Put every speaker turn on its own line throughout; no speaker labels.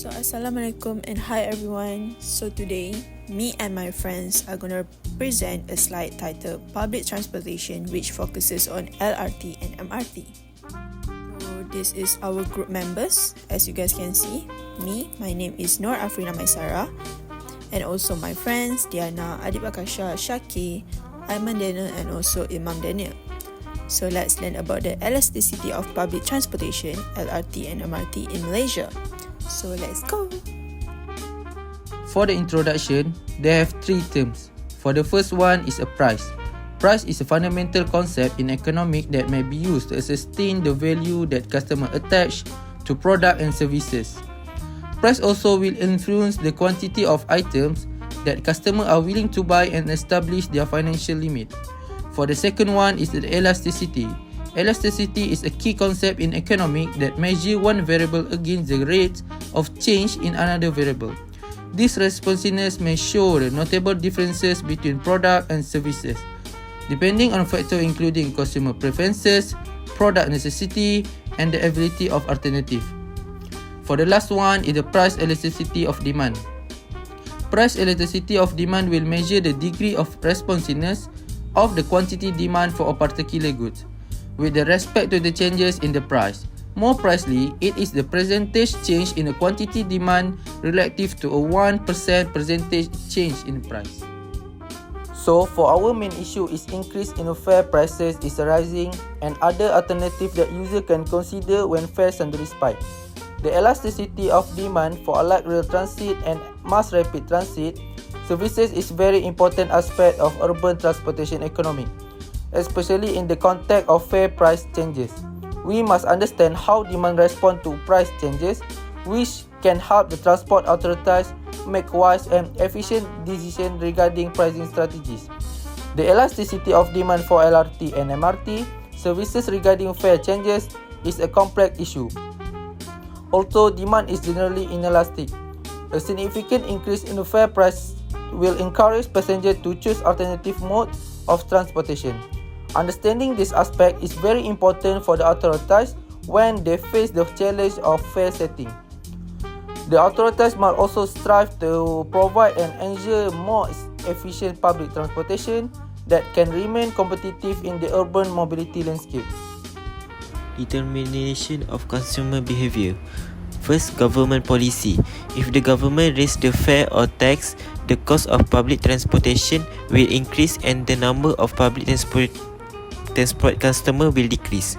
So Assalamualaikum and hi everyone. So today, me and my friends are going to present a slide titled Public Transportation, which focuses on LRT and MRT. So this is our group members. As you guys can see, my name is Nur Afrina Maisara, and also my friends Diana, Adib Akasha, Shaki, Aiman Daniel, and also Imam Daniel. So let's learn about the elasticity of public transportation, LRT and MRT in Malaysia. So let's go.
For the introduction, they have three terms. For the first one is a price. Price is a fundamental concept in economics that may be used to sustain the value that customer attach to product and services. Price also will influence the quantity of items that customers are willing to buy and establish their financial limit. For the second one is the elasticity. Elasticity is a key concept in economics that measures one variable against the rate of change in another variable. This responsiveness may show the notable differences between product and services, depending on factors including consumer preferences, product necessity, and the availability of alternative. For the last one is the price elasticity of demand. Price elasticity of demand will measure the degree of responsiveness of the quantity demand for a particular good with the respect to the changes in the price. More precisely, it is the percentage change in the quantity demand relative to a 1% percentage change in price. So, for our main issue is increase in fare prices is rising and other alternative that user can consider when fares suddenly spike. The elasticity of demand for light rail transit and mass rapid transit services is very important aspect of urban transportation economy, especially in the context of fare price changes. We must understand how demand responds to price changes, which can help the transport authorities make wise and efficient decisions regarding pricing strategies. The elasticity of demand for LRT and MRT services regarding fare changes is a complex issue. Although demand is generally inelastic, a significant increase in the fare price will encourage passengers to choose alternative modes of transportation. Understanding this aspect is very important for the authorities when they face the challenge of fare setting. The authorities must also strive to provide and ensure more efficient public transportation that can remain competitive in the urban mobility landscape.
Determination of consumer behavior. First, government policy. If the government raises the fare or tax, the cost of public transportation will increase and the number of public transport customer will decrease.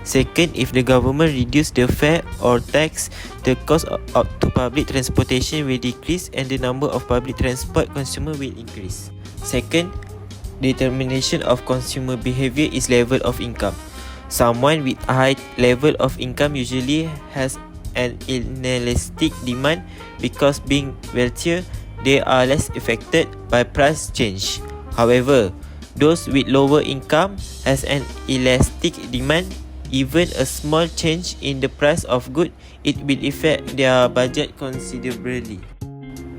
Second, if the government reduce the fare or tax, the cost to public transportation will decrease and the number of public transport consumer will increase. Second, determination of consumer behavior is level of income. Someone with a high level of income usually has an inelastic demand because being wealthier, they are less affected by price change. However, those with lower income has an elastic demand. Even a small change in the price of good, it will affect their budget considerably.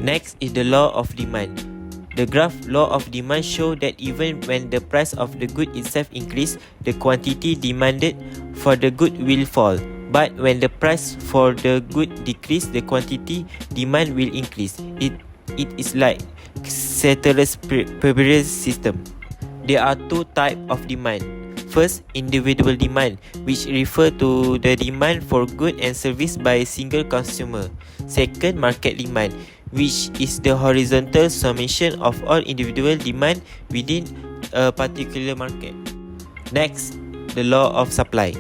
Next is the law of demand. The graph law of demand show that even when the price of the good itself increase, the quantity demanded for the good will fall. But when the price for the good decrease, the quantity demand will increase. It is like ceteris paribus system. There are two types of demand. First, individual demand, which refer to the demand for goods and service by a single consumer. Second, market demand, which is the horizontal summation of all individual demand within a particular market. Next, the law of supply.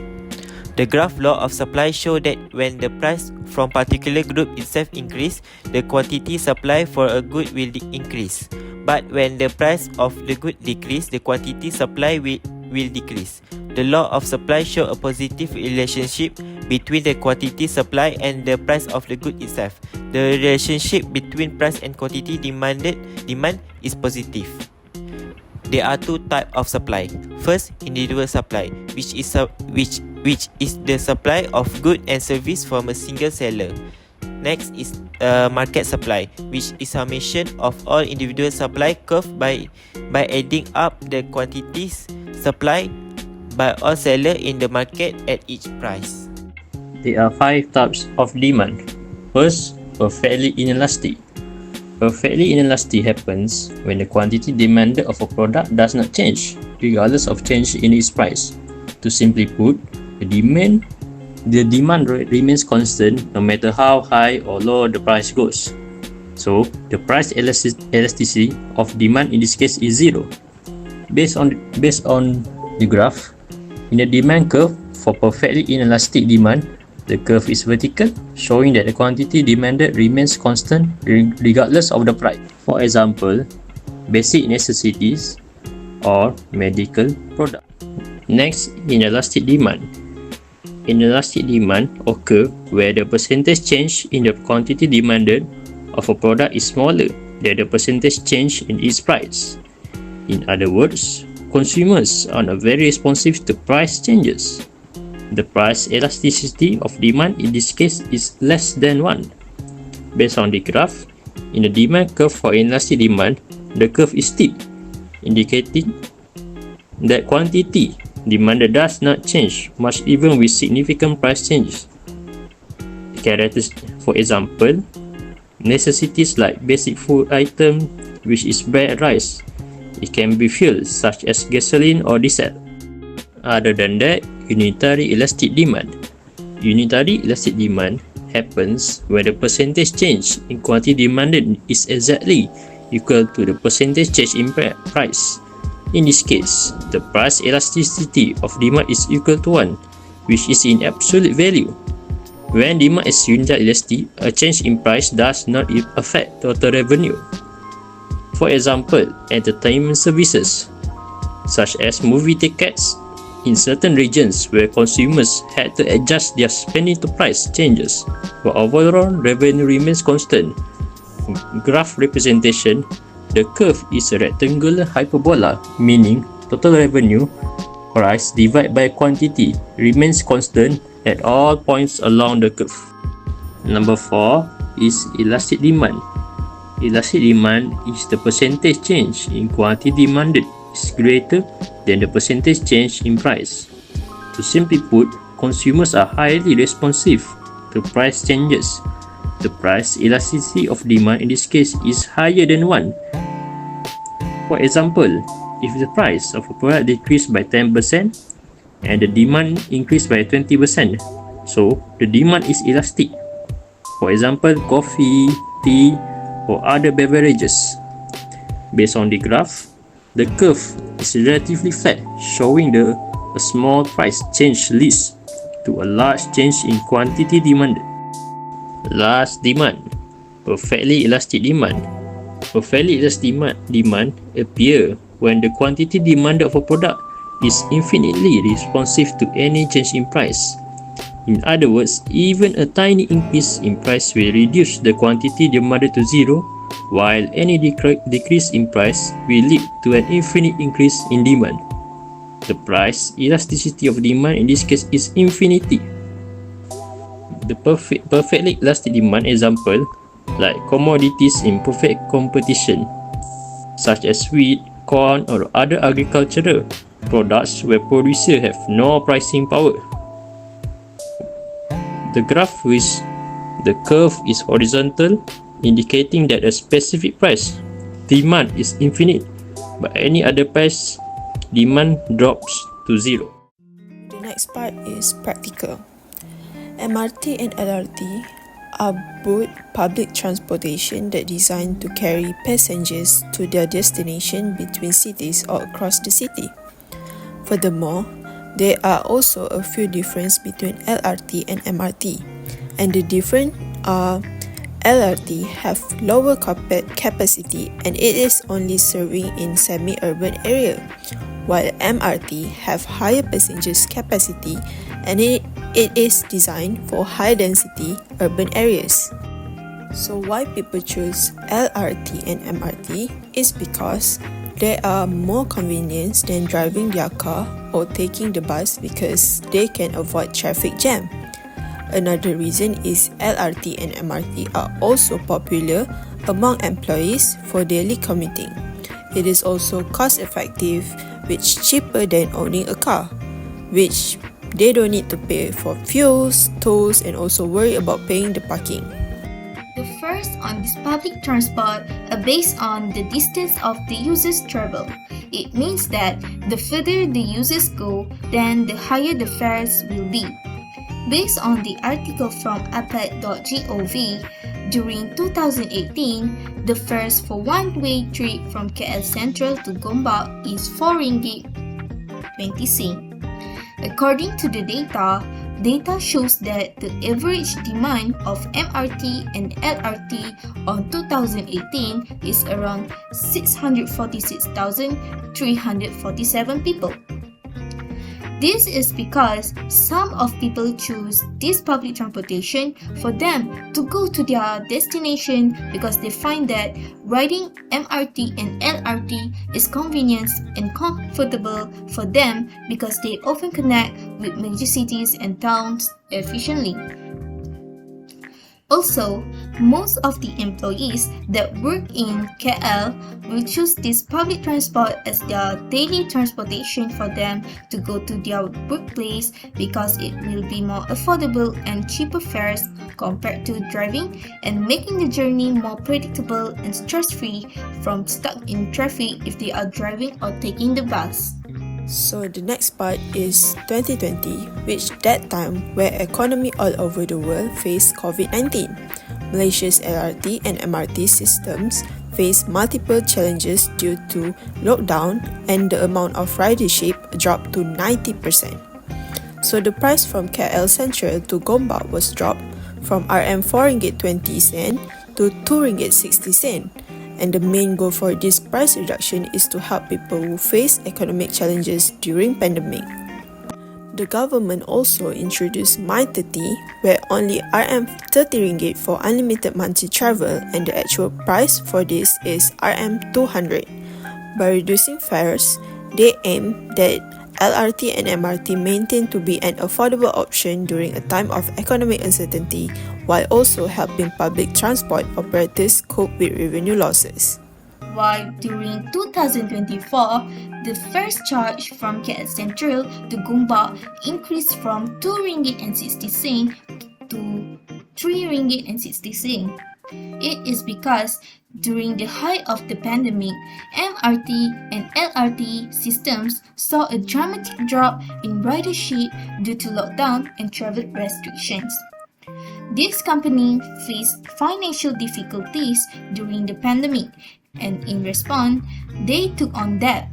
The graph law of supply show that when the price from particular group itself increase, the quantity supply for a good will increase. But when the price of the good decrease, the quantity supply will decrease. The law of supply show a positive relationship between the quantity supply and the price of the good itself. The relationship between price and quantity demand is positive. There are two types of supply. First, individual supply, which is the supply of goods and service from a single seller. Next is market supply, which is summation of all individual supply curve by adding up the quantities supplied by all sellers in the market at each price.
There are 5 types of demand. First, perfectly inelastic. Perfectly inelastic happens when the quantity demanded of a product does not change, regardless of change in its price. To simply put, the demand remains constant no matter how high or low the price goes. So, the price elasticity of demand in this case is zero. Based on the graph, in the demand curve for perfectly inelastic demand, the curve is vertical, showing that the quantity demanded remains constant regardless of the price. For example, basic necessities or medical product. Next, inelastic demand. Inelastic demand occurs where the percentage change in the quantity demanded of a product is smaller than the percentage change in its price. In other words, consumers are not very responsive to price changes. The price elasticity of demand in this case is less than 1. Based on the graph, in the demand curve for inelastic demand, the curve is steep, indicating that quantity demanded does not change much even with significant price changes. For example, necessities like basic food item, which is bread and rice, it can be fuel such as gasoline or diesel. Other than that, unitary elastic demand. Unitary elastic demand happens when the percentage change in quantity demanded is exactly equal to the percentage change in price. In this case, the price elasticity of demand is equal to 1, which is in absolute value. When demand is unitary elastic, a change in price does not affect total revenue. For example, entertainment services, such as movie tickets, in certain regions where consumers had to adjust their spending to price changes, but overall revenue remains constant. Graph representation, the curve is a rectangular hyperbola, meaning total revenue, price divided by quantity, remains constant at all points along the curve. Number 4 is elastic demand. Elastic demand is the percentage change in quantity demanded is greater than the percentage change in price. To simply put, consumers are highly responsive to price changes. The price elasticity of demand in this case is higher than 1. For example, if the price of a product decreased by 10% and the demand increased by 20%, so the demand is elastic. For example, coffee, tea, or other beverages. Based on the graph, the curve is relatively flat, showing a small price change leads to a large change in quantity demanded. Last, demand. Perfectly elastic demand. Perfectly elastic demand appears when the quantity demanded of a product is infinitely responsive to any change in price. In other words, even a tiny increase in price will reduce the quantity demanded to zero, while any decrease in price will lead to an infinite increase in demand. The price elasticity of demand in this case is infinity. The perfectly elastic demand example, like commodities in perfect competition, such as wheat, corn, or other agricultural products where producers have no pricing power. The graph with the curve is horizontal, indicating that a specific price demand is infinite, but any other price demand drops to zero.
The next part is practical. MRT and LRT are both public transportation that designed to carry passengers to their destination between cities or across the city. Furthermore, there are also a few differences between LRT and MRT, and the difference are LRT have lower capacity and it is only serving in semi-urban area, while MRT have higher passengers capacity and it is designed for high-density urban areas. So why people choose LRT and MRT is because they are more convenient than driving their car or taking the bus because they can avoid traffic jam. Another reason is LRT and MRT are also popular among employees for daily commuting. It is also cost-effective, which cheaper than owning a car, which they don't need to pay for fuels, tolls, and also worry about paying the parking.
The fares on this public transport are based on the distance of the users travel. It means that the further the users go, then the higher the fares will be. Based on the article from apec.gov, during 2018, the fares for one-way trip from KL Central to Gombak is RM4.20. According to the data shows that the average demand of MRT and LRT on 2018 is around 646,347 people. This is because some of people choose this public transportation for them to go to their destination because they find that riding MRT and LRT is convenient and comfortable for them because they often connect with major cities and towns efficiently. Also, most of the employees that work in KL will choose this public transport as their daily transportation for them to go to their workplace because it will be more affordable and cheaper fares compared to driving and making the journey more predictable and stress-free from stuck in traffic if they are driving or taking the bus.
So the next part is 2020, which that time where economy all over the world faced COVID-19. Malaysia's LRT and MRT systems faced multiple challenges due to lockdown and the amount of ridership dropped to 90%. So the price from KL Central to Gombak was dropped from RM4.20 to RM2.60. And the main goal for this price reduction is to help people who face economic challenges during pandemic. The government also introduced My30, where only RM30 for unlimited monthly travel and the actual price for this is RM200. By reducing fares, they aim that LRT and MRT maintain to be an affordable option during a time of economic uncertainty while also helping public transport operators cope with revenue losses.
While during 2024, the fares charged from KL Central to Gombak increased from RM2.60 to RM3.60. It is because during the height of the pandemic, MRT and LRT systems saw a dramatic drop in ridership due to lockdown and travel restrictions. This company faced financial difficulties during the pandemic, and in response, they took on debt.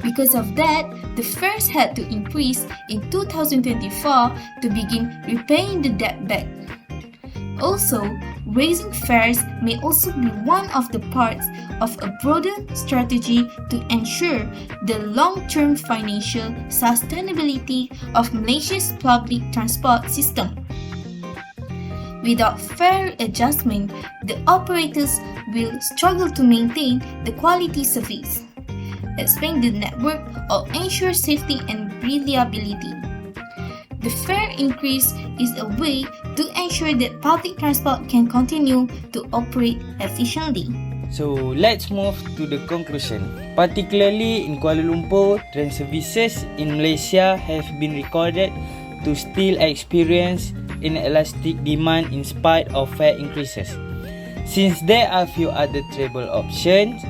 Because of that, the fares had to increase in 2024 to begin repaying the debt back. Also, raising fares may also be one of the parts of a broader strategy to ensure the long-term financial sustainability of Malaysia's public transport system. Without fare adjustment, the operators will struggle to maintain the quality service, expand the network, or ensure safety and reliability. The fare increase is a way to ensure that public transport can continue to operate efficiently.
So let's move to the conclusion. Particularly in Kuala Lumpur, train services in Malaysia have been recorded to still experience inelastic demand in spite of fare increases. Since there are few other travel options,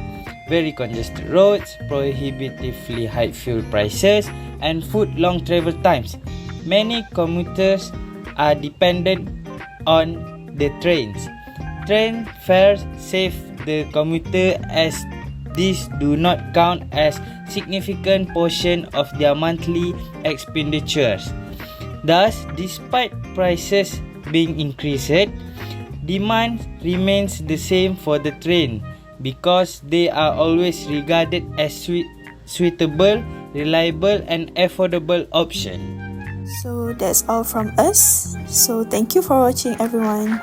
very congested roads, prohibitively high fuel prices, and long travel times, many commuters are dependent on the trains. Train fares save the commuter as these do not count as significant portion of their monthly expenditures. Thus, despite prices being increased, demand remains the same for the train because they are always regarded as suitable, reliable and affordable option.
So that's all from us. So thank you for watching everyone.